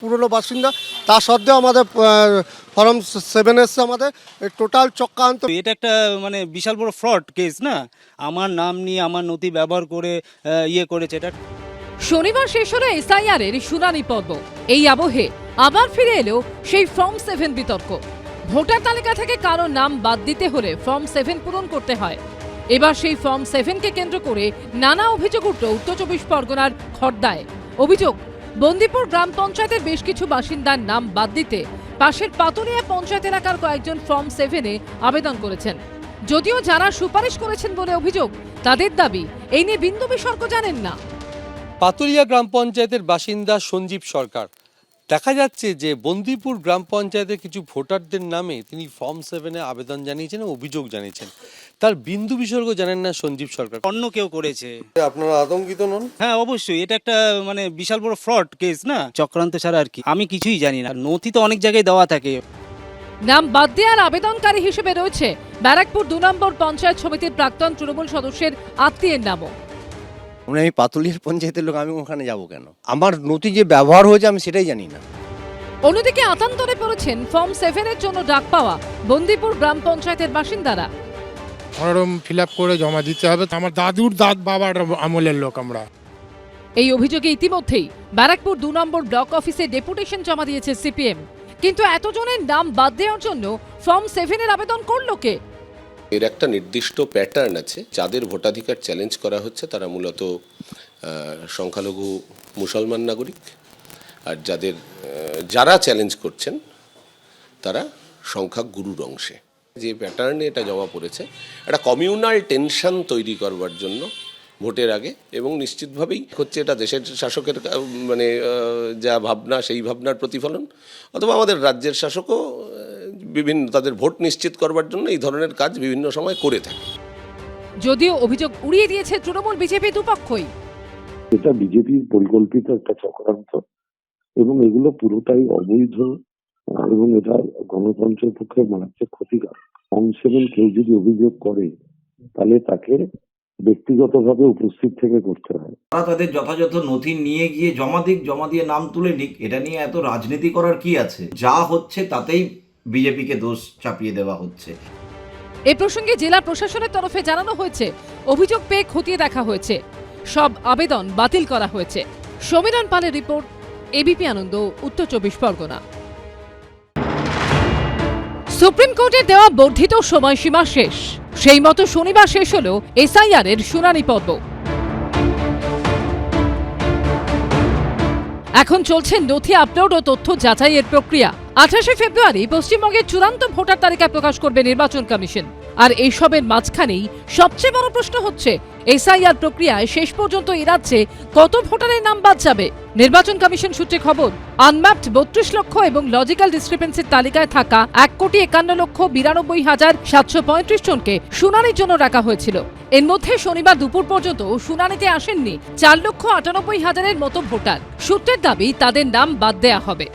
পুরনো বাসিন্দা, তা সত্ত্বেও আমাদের ফর্ম 7 এসছে, আমাদের টোটাল চক্রান্ত। এটা একটা মানে বিশাল বড় ফ্রড কেস না, আমার নাম নিয়ে আমার নথি ব্যবহার করে করেছে এটা। শনিবার শেষ হলো এসআইআর এর শুনানি পর্ব। এই আবহে আবার ফিরে এলো সেই ফর্ম 7 বিতর্ক। ভোটার তালিকা থেকে কারো নাম বাদ দিতে হলে ফর্ম 7 পূরণ করতে হয়। এবার সেই ফর্ম 7 কে কেন্দ্র করে নানা অভিযোগ উঠল উত্তর 24 পরগনার খড়দায়। অভিযোগ, বন্দিপুর গ্রাম পঞ্চায়েতের বেশ কিছু বাসিন্দার নাম বাদ দিতে পাশের পাতুলিয়া পঞ্চায়েত এলাকার কয়েকজন ফর্ম 7-এ আবেদন করেছেন। যদিও যারা সুপারিশ করেছেন বলে অভিযোগ, তাদের দাবি এই নিয়ে বিন্দু বিসর্গ জানেন না। পাতুলিয়া গ্রাম পঞ্চায়েতের বাসিন্দা সঞ্জীব সরকার। দেখা যাচ্ছে যে বন্দিপুর গ্রাম পঞ্চায়েতের কিছু ভোটারদের নামে তিনি ফর্ম 7-এ আবেদন জানিয়েছেন ও অভিযোগ জানিয়েছেন। তার বিন্দু বিসর্গ জানেন না সঞ্জীব সরকার। অন্য কেউ করেছে। আপনারা আতঙ্কিত নন? হ্যাঁ, অবশ্যই এটা একটা মানে বিশাল বড় ফ্রড কেস না, চক্রান্ত ছাড়া আর কি। আমি কিছুই জানি না, নথি তো অনেক জায়গায় দেওয়া থাকে। নাম বাদ দেওয়ার আবেদনকারী হিসেবে রয়েছে ব্যারাকপুর 2 নম্বর পঞ্চায়েত সমিতির প্রাক্তন তৃণমূল সদস্যের আত্মীয়ের নামও। আমি পাতুলিয়ার পঞ্চায়েতের লোক, আমি ওখানে যাব কেন? আমার নথি যে ব্যবহার হয়েছে আমি সেটাই জানি না। অন্যদিকে আতান্তরে পড়েছেন ফর্ম 7-এর জন্য ডাক পাওয়া বন্দিপুর গ্রাম পঞ্চায়েতের বাসিন্দারা। ফর্ম ফিল আপ করে জমা দিতে হবে। আমার দাদুর বাবার আমলের লোক আমরা। এই অভিযোগে ইতিমধ্যেই ব্যারাকপুর 2 নম্বর ব্লক অফিসে ডেপুটেশন জমা দিয়েছে সিপিএম। কিন্তু এতজনের নাম বাদ দেওয়ার জন্য ফর্ম 7-এর আবেদন করলো কে? এর একটা নির্দিষ্ট প্যাটার্ন আছে। যাদের ভোটাধিকার চ্যালেঞ্জ করা হচ্ছে তারা মূলত সংখ্যালঘু মুসলমান নাগরিক, আর যারা চ্যালেঞ্জ করছেন তারা সংখ্যাগুরুর অংশে। যে প্যাটার্নে এটা জমা পড়েছে, একটা কমিউনাল টেনশন তৈরি করবার জন্য ভোটের আগে, এবং নিশ্চিতভাবেই হচ্ছে এটা দেশের শাসকের মানে যা ভাবনা, সেই ভাবনার প্রতিফলন, অথবা আমাদের রাজ্যের শাসকও বিভিন্ন তাদের ভোট নিশ্চিত করবার জন্য এই ধরনের কাজ বিভিন্ন সময় করে থাকে। যদিও অভিযোগ উড়িয়ে দিয়েছে তৃণমূল বিজেপি দুপক্ষই। এটা বিজেপির পরিকল্পিত একটা চক্রান্ত এবং এগুলো পুরোটাই অবৈধ এবং এটা গণতন্ত্রের পক্ষে মারাত্মক ক্ষতিকর। ফর্ম 7 কেউ যদি অভিযোগ করে তাহলে তাকে ব্যক্তিগতভাবে উপস্থিত থেকে করতে হয়। তারা তাদের যথাযথ নথি নিয়ে গিয়ে জমা দিয়ে নাম তুলে নিক। এটা নিয়ে এত রাজনীতি করার কি আছে? যা হচ্ছে তাতেই বিজেপিকে দোষ চাপিয়ে দেওয়া হচ্ছে। এ প্রসঙ্গে জেলা প্রশাসনের তরফে জানানো হয়েছে, অভিযোগ পেয়ে খতিয়ে দেখা হয়েছে, সব আবেদন বাতিল করা হয়েছে। সমীরণ পালের রিপোর্ট, এবিপি আনন্দ, উত্তর 24 পরগনা। সুপ্রিম কোর্টের দেওয়া বর্ধিত সময়সীমা শেষ, সেই মতো শনিবার শেষ হলো এসআইআর এর শুনানি পর্ব। এখন চলছে নথি আপলোড ও তথ্য যাচাইয়ের প্রক্রিয়া। 28শে ফেব্রুয়ারি পশ্চিমবঙ্গের চূড়ান্ত ভোটার তালিকা প্রকাশ করবে নির্বাচন কমিশন। আর এইসবের মাঝখানেই সবচেয়ে বড় প্রশ্ন হচ্ছে, এসআইআর প্রক্রিয়ায় শেষ পর্যন্ত এই রাজ্যে কত ভোটারের নাম বাদ যাবে? নির্বাচন কমিশন সূত্রে খবর, আনম্যাপড 32 লক্ষ এবং লজিক্যাল ডিসক্রিপেন্সির তালিকায় থাকা 1,51,92,735 জনকে শুনানির জন্য রাখা হয়েছিল। এর মধ্যে শনিবার দুপুর পর্যন্ত শুনানিতে আসেননি 4,98,000-এর মতো ভোটার। সূত্রের দাবি তাদের নাম বাদ দেয়া হবে।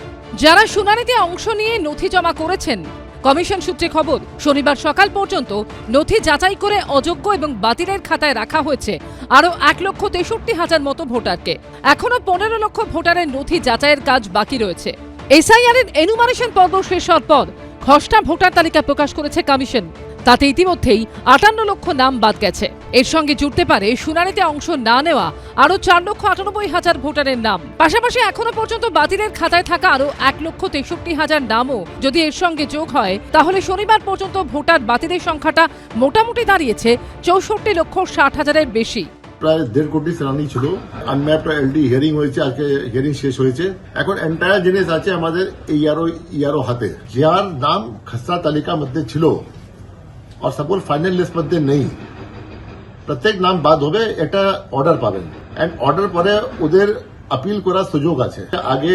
যারা শুনানিতে অংশ নিয়ে নথি জমা করেছেন, কমিশন সূত্রে খবর, শনিবার সকাল পর্যন্ত নথি যাচাই করে অযোগ্য এবং বাতিলের খাতায় রাখা হয়েছে আরও 1,63,000 মতো ভোটারকে। এখনো 15 লক্ষ ভোটারের নথি যাচাইয়ের কাজ বাকি রয়েছে। এসআইআর এর এনুমারেশন পর্ব শেষ হওয়ার পর খসড়া ভোটার তালিকা প্রকাশ করেছে কমিশন। তাতে ইতিমধ্যেই 58 লক্ষ নাম বাদ গেছে। এর সঙ্গে জুড়তে পারে শুনানিতে অংশ না নেওয়া আরও 4,98,000 ভোটারের নাম। পাশাপাশি এখনো পর্যন্ত বাতিলের খাতায় থাকা আরও 1,63,000 নামও যদি এর সঙ্গে যোগ হয়, তাহলে শনিবার পর্যন্ত ভোটার বাতিলের সংখ্যাটা মোটামুটি দাঁড়িয়েছে 64,60,000-এর বেশি। প্রায় 1.5 কোটি শুনানি ছিল। আনম্যাপড এলডি হিয়ারিং হয়েছে, আজকে হিয়ারিং শেষ হয়েছে। এখন এন্টায়ার জিনিস আছে আমাদের ইয়ারও হাতে, যার নাম খসড়া তালিকার মধ্যে ছিল আর সাপোজ ফাইনাল লিস্ট মধ্যে নেই, প্রত্যেক নাম বাদ হবে, এটা অর্ডার পাবেন। এন্ড অর্ডার পরে ওদের আপিল করার সুযোগ আছে। আগে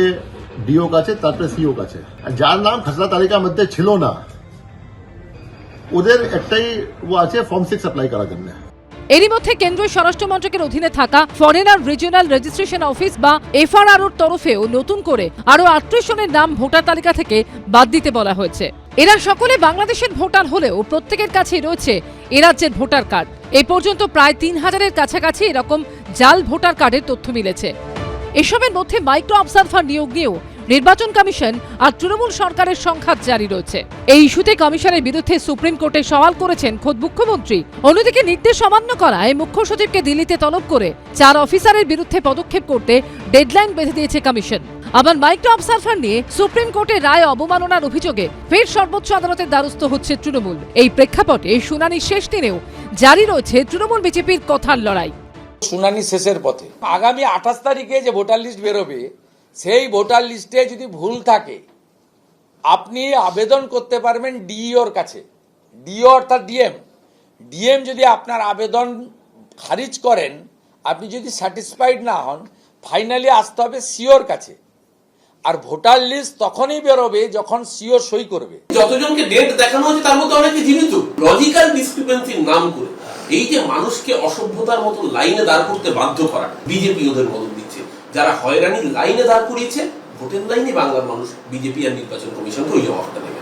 ডিও কাছে, তারপরে সিও কাছে। যার নাম খসড়া তালিকার মধ্যে ছিল না, ওদের একটাই আছে, ফর্ম 6 অ্যাপ্লাই করার জন্য। এরই মধ্যে কেন্দ্রীয় স্বরাষ্ট্র মন্ত্রকের অধীনে থাকা ফরেনার রিজিওনাল রেজিস্ট্রেশন অফিস বা এফআরআরওর তরফেও নতুন করে আরও 38 জনের নাম ভোটার তালিকা থেকে বাদ দিতে বলা হয়েছে। এরা সকলে বাংলাদেশের ভোটার হলেও প্রত্যেকের কাছেই রয়েছে এ রাজ্যের ভোটার কার্ড। এ পর্যন্ত প্রায় 3,000-এর কাছাকাছি এরকম জাল ভোটার কার্ডের তথ্য মিলেছে। এসবের মধ্যে মাইক্রো অবজারভার নিয়োগ নিয়েও নির্বাচন কমিশন আর তৃণমূল সরকারের সংঘাত জারি রয়েছে। এই ইস্যুতে কমিশনের বিরুদ্ধে সুপ্রিম কোর্টে সওয়াল করেছেন খোদ মুখ্যমন্ত্রী। অন্যদিকে নির্দেশ অমান্য করায় মুখ্য সচিবকে দিল্লিতে তলব করে 4 অফিসারের বিরুদ্ধে পদক্ষেপ করতে ডেডলাইন বেঁধে দিয়েছে কমিশন। আবার মাইক্রো অবজারভার নিয়ে সুপ্রিম কোর্টের রায় অবমাননার অভিযোগে ফের সর্বোচ্চ আদালতের দ্বারস্থ হচ্ছে তৃণমূল। এই প্রেক্ষাপটে শুনানির শেষ দিনেও জারি রয়েছে তৃণমূল বিজেপির কথার লড়াই। শুনানি শেষের পথে আগামী 28 তারিখে যে ভোটার লিস্ট বেরোবে, সেই ভোটার লিস্টে যদি ভুল থাকে আপনি আবেদন করতে পারবেন ডিইওর কাছে। ডিইও অর্থাৎ ডিএম যদি আপনার আবেদন খারিজ করেন, আপনি যদি স্যাটিসফাইড না হন, ফাইনালি আসতে হবে সিওর কাছে। আর ভোটার লিস্ট তখনই বেরোবে যখন সিও সই করবে। যতজনকে ডেট দেখানো হচ্ছে তার মধ্যে অনেকে জীবিত। লজিক্যাল ডিসক্রিপেন্সির নাম করে এই যে মানুষকে অসভ্যতার মতো লাইনে দাঁড় করতে বাধ্য করা, বিজেপি ওদের মদত দিচ্ছে। যারা হয়রানির লাইনে দাঁড় করিয়েছে, ভোটের লাইনে বাংলার মানুষ বিজেপি আর নির্বাচন কমিশনকে ওই জবাবটা দেবে।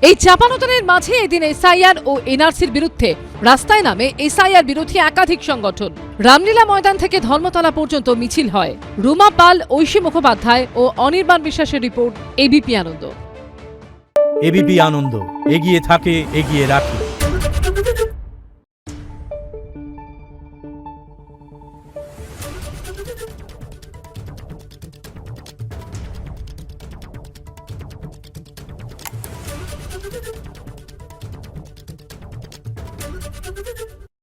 এই চাপানোতনের মাঝে এদিন এসআইআর ও এনআরসির বিরুদ্ধে রাস্তায় নামে এসআইআর বিরোধী একাধিক সংগঠন। রামলীলা ময়দান থেকে ধর্মতলা পর্যন্ত মিছিল হয়। রুমা পাল, ঐশী মুখোপাধ্যায় ও অনির্বাণ বিশ্বাসের রিপোর্ট, এবিপি আনন্দ। এবিপি আনন্দ, এগিয়ে থাকে, এগিয়ে রাখে।